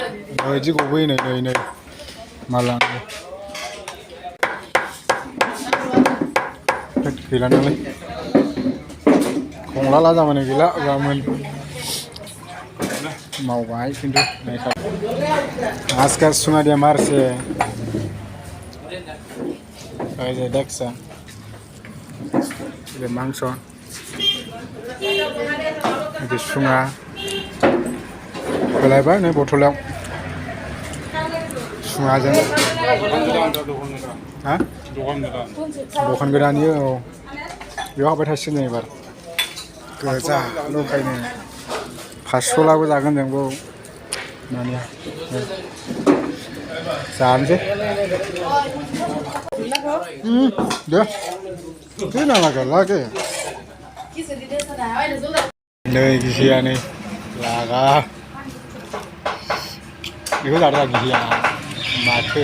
बिदि गबोयो नै माला गैला नालाय खंला जामानो गैला गाबोन मावबाय खिन्थु आजका सुङादिया मारसे ओरै देखसा बे मांस बिदि सुङा Hwlaibai नै बथलाव सुङाजों हा दखान गोदान इयो औ बेयाव हाबबाय थासिगोन जों एबार गोजा ल'खायनो 500 लाबो जागोन जोंबो माने जानोसै दे दे नालागा लागे नै गिसिया नै लागा बेखौ जादों गिसिया माथो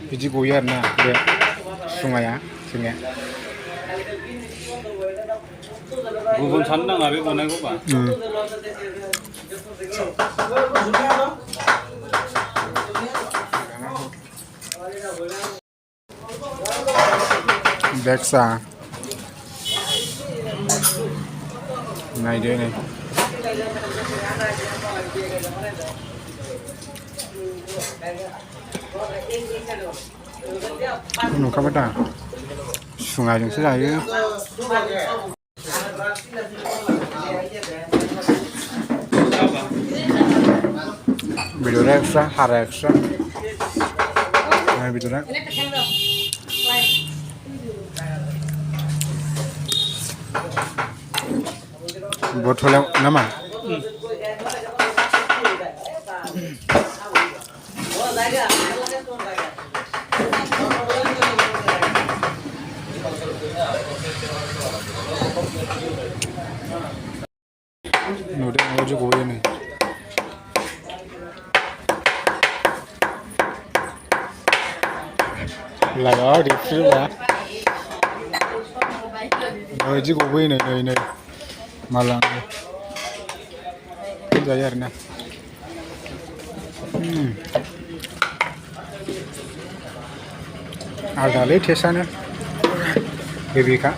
बिदि गयो आरोना बे सुङाया जोंनिया गुबुन साननो नाङा बे गनायखौबा देखसा नायदो नै नुखाबाय दा सुङाजोंसो जायो बेदरा एक्सट्रा हारा एक्सट्रा बेदरा बथलाव नामा नुदों माबायदि गयो नै लागा दिफ्रिबा माबायदि गबोयो नै माला जायो आरोना आलदालै टेस्टआनो हेभिखा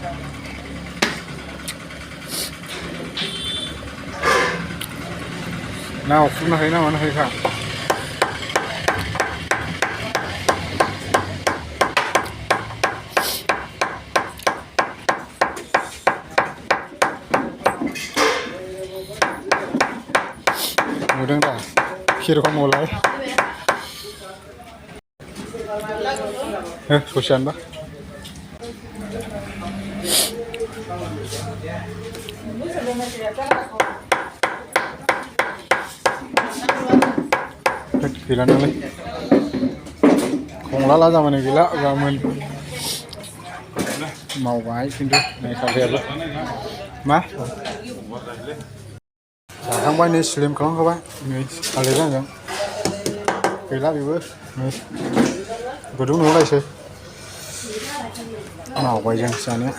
ना अख्रुबनो हायो ना मानो हायोखा नुदों दा किरकम मलाय ससेयानोबा गैला नालाय खंला जामानो गैला गाबोन मावबाय खिन्थु नायखाबायाबो मा जाखांबाय नै स्लिम खालामखाबाय नै आलैजों आंजों गैला बेबो नै गुदुं नुलायसै मावबाय जों जानाया